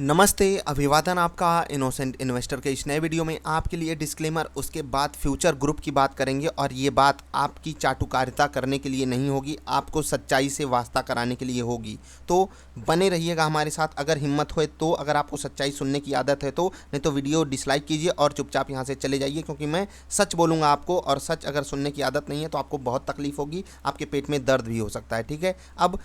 नमस्ते, अभिवादन आपका इनोसेंट इन्वेस्टर के इस नए वीडियो में आपके लिए डिस्क्लेमर, उसके बाद फ्यूचर ग्रुप की बात करेंगे और ये बात आपकी चाटुकारिता करने के लिए नहीं होगी, आपको सच्चाई से वास्ता कराने के लिए होगी। तो बने रहिएगा हमारे साथ अगर हिम्मत हो तो, अगर आपको सच्चाई सुनने की आदत है तो, नहीं तो वीडियो डिसलाइक कीजिए और चुपचाप यहाँ से चले जाइए, क्योंकि मैं सच बोलूँगा आपको और सच अगर सुनने की आदत नहीं है तो आपको बहुत तकलीफ होगी, आपके पेट में दर्द भी हो सकता है। ठीक है, अब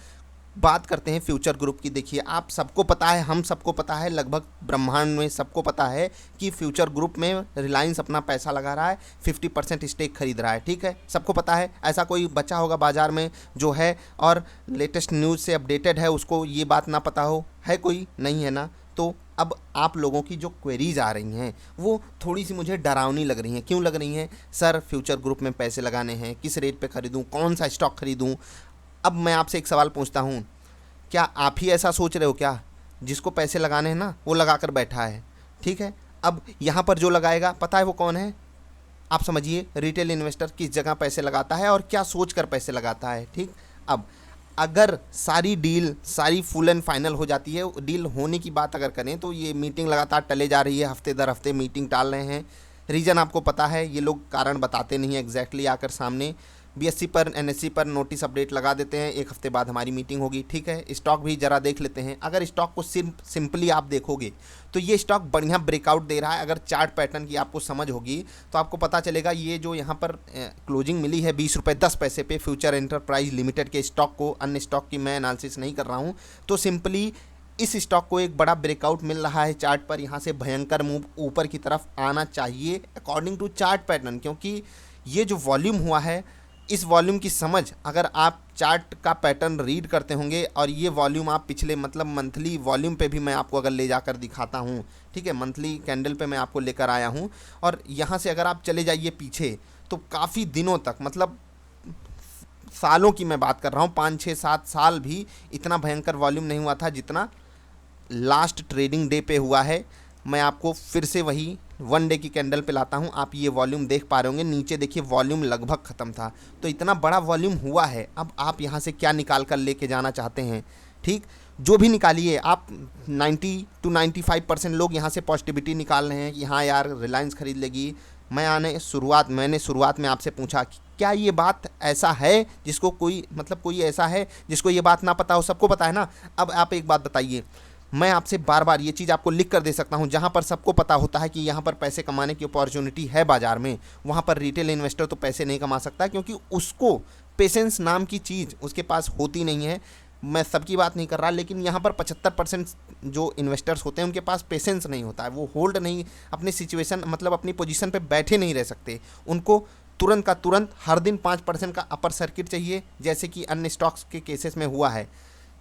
बात करते हैं फ्यूचर ग्रुप की। देखिए, आप सबको पता है, हम सबको पता है, लगभग ब्रह्मांड में सबको पता है कि फ्यूचर ग्रुप में रिलायंस अपना पैसा लगा रहा है, 50% स्टेक खरीद रहा है। ठीक है, सबको पता है। ऐसा कोई बचा होगा बाजार में जो है और लेटेस्ट न्यूज़ से अपडेटेड है, उसको ये बात ना पता हो? है कोई? नहीं है ना। तो अब आप लोगों की जो क्वेरीज आ रही हैं वो थोड़ी सी मुझे डरावनी लग रही हैं। क्यों लग रही हैं? सर, फ्यूचर ग्रुप में पैसे लगाने हैं, किस रेट पे खरीदूं, कौन सा स्टॉक खरीदूं? अब मैं आपसे एक सवाल पूछता हूँ, क्या आप ही ऐसा सोच रहे हो क्या? जिसको पैसे लगाने हैं ना, वो लगा कर बैठा है। ठीक है, अब यहाँ पर जो लगाएगा पता है वो कौन है? आप समझिए, रिटेल इन्वेस्टर किस जगह पैसे लगाता है और क्या सोच कर पैसे लगाता है। ठीक, अब अगर सारी डील सारी फुल एंड फाइनल हो जाती है, डील होने की बात अगर करें तो ये मीटिंग लगातार टले जा रही है, हफ्ते दर हफ्ते मीटिंग टाल रहे हैं। रीज़न आपको पता है, ये लोग कारण बताते नहीं है एग्जैक्टली आकर सामने। बीएससी पर एनएससी पर नोटिस अपडेट लगा देते हैं, एक हफ्ते बाद हमारी मीटिंग होगी। ठीक है, स्टॉक भी ज़रा देख लेते हैं। अगर स्टॉक को सिंपली आप देखोगे तो ये स्टॉक बढ़िया ब्रेकआउट दे रहा है। अगर चार्ट पैटर्न की आपको समझ होगी तो आपको पता चलेगा, ये जो यहाँ पर क्लोजिंग मिली है 20 रुपये 10 पैसे पे फ्यूचर एंटरप्राइज लिमिटेड के स्टॉक को, अन्य स्टॉक की मैं एनालिसिस नहीं कर रहा हूँ, तो सिंपली इस स्टॉक को एक बड़ा ब्रेकआउट मिल रहा है चार्ट पर। यहाँ से भयंकर मूव ऊपर की तरफ आना चाहिए अकॉर्डिंग टू चार्ट पैटर्न, क्योंकि ये जो वॉल्यूम हुआ है, इस वॉल्यूम की समझ अगर आप चार्ट का पैटर्न रीड करते होंगे, और ये वॉल्यूम आप पिछले मतलब मंथली वॉल्यूम पे भी मैं आपको अगर ले जाकर दिखाता हूँ, ठीक है, मंथली कैंडल पे मैं आपको लेकर आया हूँ, और यहाँ से अगर आप चले जाइए पीछे तो काफ़ी दिनों तक, मतलब सालों की मैं बात कर रहा हूँ, 5 6 7 साल भी इतना भयंकर वॉल्यूम नहीं हुआ था जितना लास्ट ट्रेडिंग डे पे हुआ है। मैं आपको फिर से वही वन डे की कैंडल पे लाता हूँ, आप ये वॉल्यूम देख पा रहे होंगे, नीचे देखिए वॉल्यूम लगभग ख़त्म था। तो इतना बड़ा वॉल्यूम हुआ है, अब आप यहाँ से क्या निकाल कर लेके जाना चाहते हैं? ठीक, जो भी निकालिए आप, 90 to 95% लोग यहाँ से पॉजिटिविटी निकाल रहे हैं कि हाँ यार रिलायंस खरीद लेगी। मैंने शुरुआत में आपसे पूछा कि क्या ये बात ऐसा है जिसको कोई ऐसा है जिसको ये बात ना पता हो? सबको पता है ना। अब आप एक बात बताइए, मैं आपसे बार बार ये चीज़ आपको लिख कर दे सकता हूँ, जहाँ पर सबको पता होता है कि यहाँ पर पैसे कमाने की अपॉर्चुनिटी है बाजार में, वहाँ पर रिटेल इन्वेस्टर तो पैसे नहीं कमा सकता, क्योंकि उसको पेशेंस नाम की चीज़ उसके पास होती नहीं है। मैं सबकी बात नहीं कर रहा, लेकिन यहाँ पर 75% जो इन्वेस्टर्स होते हैं उनके पास पेशेंस नहीं होता है, वो होल्ड नहीं, अपनी सिचुएशन मतलब अपनी पोजीशन पे बैठे नहीं रह सकते। उनको तुरंत का तुरंत हर दिन 5% का अपर सर्किट चाहिए, जैसे कि अन्य स्टॉक्स के केसेस में हुआ है।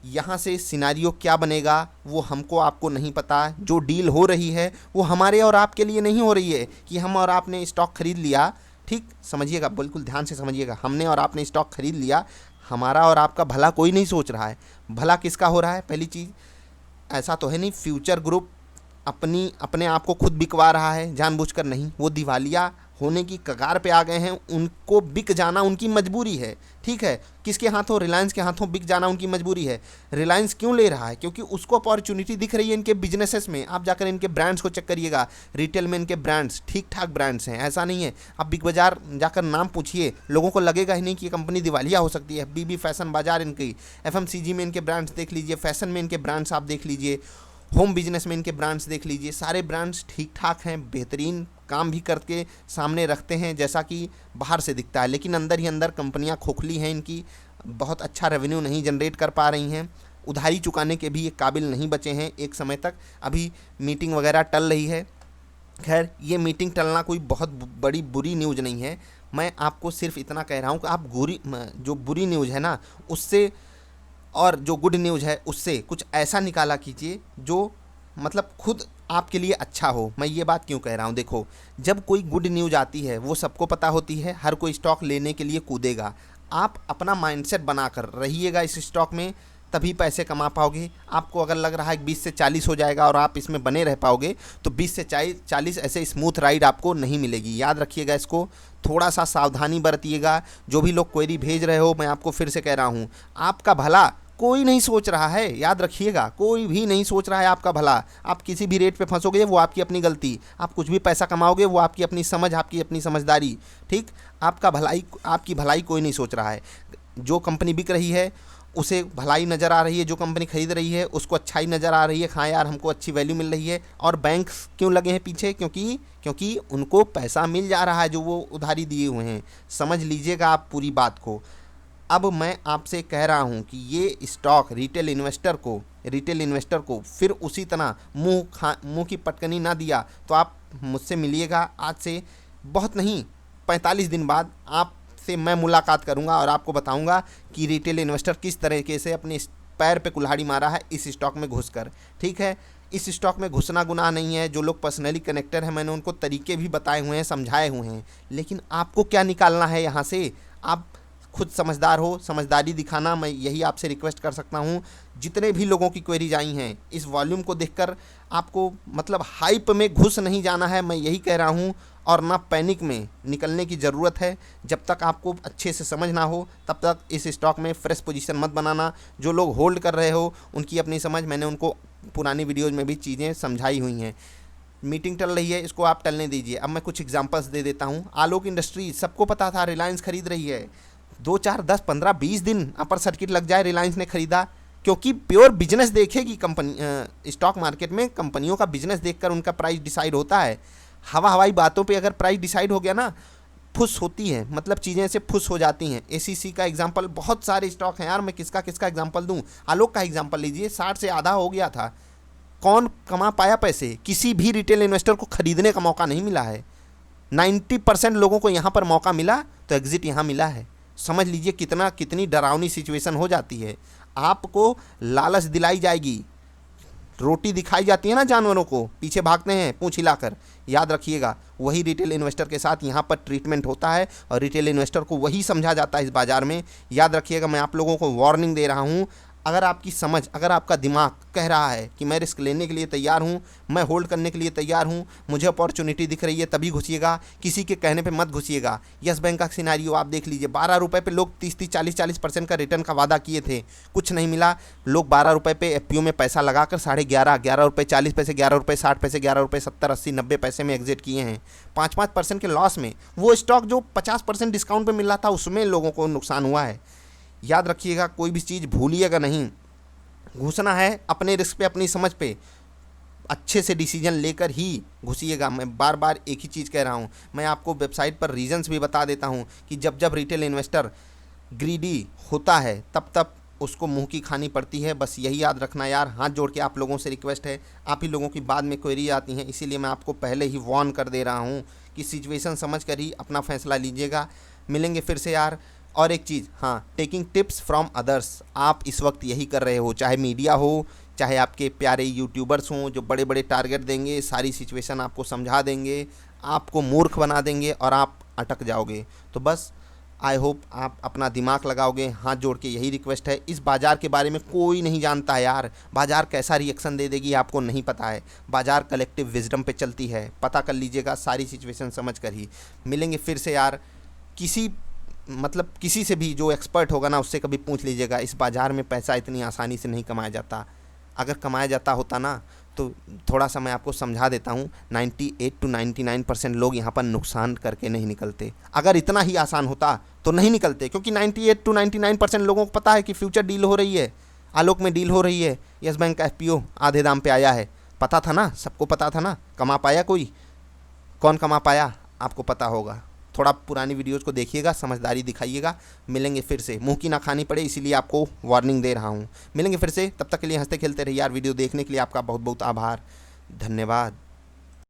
यहाँ से सिनारियो क्या बनेगा वो हमको आपको नहीं पता। जो डील हो रही है वो हमारे और आपके लिए नहीं हो रही है कि हम और आपने स्टॉक खरीद लिया। ठीक समझिएगा, बिल्कुल ध्यान से समझिएगा, हमने और आपने स्टॉक खरीद लिया, हमारा और आपका भला कोई नहीं सोच रहा है। भला किसका हो रहा है? पहली चीज़, ऐसा तो है नहीं फ्यूचर ग्रुप अपने आप को खुद बिकवा रहा है, जानबूझकर नहीं। वो दिवालिया होने की कगार पे आ गए हैं, उनको बिक जाना उनकी मजबूरी है। ठीक है, किसके हाथों? रिलायंस के हाथों बिक जाना उनकी मजबूरी है। रिलायंस क्यों ले रहा है? क्योंकि उसको अपॉर्चुनिटी दिख रही है इनके बिजनेसेस में। आप जाकर इनके ब्रांड्स को चेक करिएगा, रिटेल में इनके ब्रांड्स ठीक ठाक ब्रांड्स हैं, ऐसा नहीं है। आप बिग बाजार जाकर नाम पूछिए, लोगों को लगेगा ही नहीं कि ये कंपनी दिवालिया हो सकती है। बीबी फैशन बाजार इनकी, एफएमसीजी में इनके ब्रांड्स देख लीजिए, फैशन में इनके ब्रांड्स आप देख लीजिए, होम बिजनेस में इनके ब्रांड्स देख लीजिए, सारे ब्रांड्स ठीक ठाक हैं, बेहतरीन काम भी करके सामने रखते हैं जैसा कि बाहर से दिखता है, लेकिन अंदर ही अंदर कंपनियां खोखली हैं, इनकी बहुत अच्छा रेवेन्यू नहीं जनरेट कर पा रही हैं, उधारी चुकाने के भी ये काबिल नहीं बचे हैं एक समय तक। अभी मीटिंग वगैरह टल रही है। खैर, ये मीटिंग टलना कोई बहुत बड़ी बुरी न्यूज़ नहीं है। मैं आपको सिर्फ इतना कह रहा हूँ कि आप जो बुरी न्यूज़ है ना उससे, और जो गुड न्यूज़ है उससे कुछ ऐसा निकाला कीजिए जो मतलब खुद आपके लिए अच्छा हो। मैं ये बात क्यों कह रहा हूँ? देखो, जब कोई गुड न्यूज़ आती है वो सबको पता होती है, हर कोई स्टॉक लेने के लिए कूदेगा। आप अपना माइंडसेट बनाकर रहिएगा इस स्टॉक में, तभी पैसे कमा पाओगे। आपको अगर लग रहा है कि 20 से 40 हो जाएगा और आप इसमें बने रह पाओगे, तो 20 से 40 ऐसे स्मूथ राइड आपको नहीं मिलेगी। याद रखिएगा इसको, थोड़ा सा सावधानी बरतिएगा। जो भी लोग क्वेरी भेज रहे हो, मैं आपको फिर से कह रहा हूँ, आपका भला कोई नहीं सोच रहा है, याद रखिएगा, कोई भी नहीं सोच रहा है आपका भला। आप किसी भी रेट पे फंसोगे वो आपकी अपनी गलती, आप कुछ भी पैसा कमाओगे वो आपकी अपनी समझ, आपकी अपनी समझदारी, ठीक। आपका भलाई, आपकी भलाई कोई नहीं सोच रहा है। जो कंपनी बिक रही है उसे भलाई नज़र आ रही है, जो कंपनी खरीद रही है उसको अच्छाई नज़र आ रही है, हाँ यार हमको अच्छी वैल्यू मिल रही है। और बैंक क्यों लगे हैं पीछे? क्योंकि उनको पैसा मिल जा रहा है जो वो उधारी दिए हुए हैं। समझ लीजिएगा आप पूरी बात को। अब मैं आपसे कह रहा हूँ कि ये स्टॉक रिटेल इन्वेस्टर को फिर उसी तरह मुंह की पटकनी ना दिया तो आप मुझसे मिलिएगा। आज से बहुत नहीं 45 दिन बाद आपसे मैं मुलाकात करूँगा और आपको बताऊँगा कि रिटेल इन्वेस्टर किस तरीके से अपने पैर पे कुल्हाड़ी मारा है इस स्टॉक में घुसकर, ठीक है। इस स्टॉक में घुसना गुनाह नहीं है। जो लोग पर्सनली कनेक्टेड हैं मैंने उनको तरीके भी बताए हुए हैं, समझाए हुए हैं, लेकिन आपको क्या निकालना है यहाँ से? आप खुद समझदार हो, समझदारी दिखाना मैं यही आपसे रिक्वेस्ट कर सकता हूँ। जितने भी लोगों की क्वेरीज आई हैं इस वॉल्यूम को देखकर आपको मतलब हाइप में घुस नहीं जाना है, मैं यही कह रहा हूँ, और ना पैनिक में निकलने की ज़रूरत है। जब तक आपको अच्छे से समझ ना हो तब तक इस स्टॉक में फ्रेश पोजीशन मत बनाना। जो लोग होल्ड कर रहे हो उनकी अपनी समझ, मैंने उनको पुरानी वीडियोज़ में भी चीज़ें समझाई हुई हैं। मीटिंग टल रही है, इसको आप टलने दीजिए। अब मैं कुछ एग्जांपल्स दे देता हूँ। आलोक इंडस्ट्री, सबको पता था रिलायंस खरीद रही है। 2, 4, 10, 15, 20 दिन अपर सर्किट लग जाए, रिलायंस ने खरीदा, क्योंकि प्योर बिजनेस देखेगी कंपनी। स्टॉक मार्केट में कंपनियों का बिजनेस देखकर उनका प्राइस डिसाइड होता है। हवाई बातों पे अगर प्राइस डिसाइड हो गया ना, फुस होती है, मतलब चीज़ें से फुस हो जाती हैं। एसीसी का एग्जांपल, बहुत सारे स्टॉक हैं यार, मैं किसका एग्जांपल दूं। आलोक का एग्जांपल लीजिए, 60 से आधा हो गया था, कौन कमा पाया पैसे? किसी भी रिटेल इन्वेस्टर को खरीदने का मौका नहीं मिला है। 90% लोगों को यहाँ पर मौका मिला तो एग्जिट यहाँ मिला है। समझ लीजिए कितनी डरावनी सिचुएशन हो जाती है। आपको लालच दिलाई जाएगी, रोटी दिखाई जाती है ना जानवरों को, पीछे भागते हैं पूंछ हिलाकर। याद रखिएगा, वही रिटेल इन्वेस्टर के साथ यहाँ पर ट्रीटमेंट होता है और रिटेल इन्वेस्टर को वही समझा जाता है इस बाज़ार में। याद रखिएगा, मैं आप लोगों को वार्निंग दे रहा हूँ। अगर आपकी समझ, अगर आपका दिमाग कह रहा है कि मैं रिस्क लेने के लिए तैयार हूँ, मैं होल्ड करने के लिए तैयार हूँ, मुझे अपॉर्चुनिटी दिख रही है, तभी घुसिएगा, किसी के कहने पे मत घुसिएगा। यस बैंक का सिनेरियो आप देख लीजिए, 12 रुपये पे लोग 30-30, 40-40% का रिटर्न का वादा किए थे, कुछ नहीं मिला। लोग 12 रुपये पे एफपीओ में पैसा लगाकर 11.5 रुपये 40 पैसे, 11 रुपये 60 पैसे, 11 रुपये 70, 80, 90 पैसे में एग्जिट किए हैं। 5% के लॉस में। वो स्टॉक जो 50% डिस्काउंट पर मिल रहा था उसमें लोगों को नुकसान हुआ है। याद रखिएगा, कोई भी चीज़ भूलिएगा नहीं। घुसना है अपने रिस्क पे, अपनी समझ पे, अच्छे से डिसीजन लेकर ही घुसिएगा। मैं बार बार एक ही चीज़ कह रहा हूँ। मैं आपको वेबसाइट पर रीजंस भी बता देता हूँ कि जब जब रिटेल इन्वेस्टर ग्रीडी होता है तब तब उसको मुंह की खानी पड़ती है। बस यही याद रखना यार। हाथ जोड़ के आप लोगों से रिक्वेस्ट है, आप ही लोगों की बाद में क्वेरी आती हैं, इसीलिए मैं आपको पहले ही वार्न कर दे रहा हूँ कि सिचुएशन समझ कर ही अपना फैसला लीजिएगा। मिलेंगे फिर से यार। और एक चीज़, हाँ, टेकिंग टिप्स फ्रॉम अदर्स। आप इस वक्त यही कर रहे हो, चाहे मीडिया हो, चाहे आपके प्यारे यूट्यूबर्स हों जो बड़े बड़े टारगेट देंगे, सारी सिचुएशन आपको समझा देंगे, आपको मूर्ख बना देंगे और आप अटक जाओगे। तो बस आई होप आप अपना दिमाग लगाओगे। हाथ जोड़ के यही रिक्वेस्ट है। इस बाज़ार के बारे में कोई नहीं जानता है यार। बाज़ार कैसा रिएक्शन दे देगी आपको नहीं पता है। बाज़ार कलेक्टिव विजडम पे चलती है, पता कर लीजिएगा सारी सिचुएशन समझ कर ही। मिलेंगे फिर से यार। किसी से भी जो एक्सपर्ट होगा ना उससे कभी पूछ लीजिएगा। इस बाज़ार में पैसा इतनी आसानी से नहीं कमाया जाता। अगर कमाया जाता होता ना तो थोड़ा सा मैं आपको समझा देता हूँ, 98 to 99% लोग यहाँ पर नुकसान करके नहीं निकलते। अगर इतना ही आसान होता तो नहीं निकलते, क्योंकि 98 to 99% लोगों को पता है कि फ्यूचर डील हो रही है, आलोक में डील हो रही है, यस बैंक का एफपीओ आधे दाम पे आया है। पता था ना, सबको पता था ना। कमा पाया कोई? कौन कमा पाया? आपको पता होगा। थोड़ा पुरानी वीडियोज़ को देखिएगा, समझदारी दिखाइएगा। मिलेंगे फिर से, मुंह की ना खानी पड़े इसीलिए आपको वार्निंग दे रहा हूँ। मिलेंगे फिर से, तब तक के लिए हंसते खेलते रहिए यार। वीडियो देखने के लिए आपका बहुत बहुत आभार, धन्यवाद।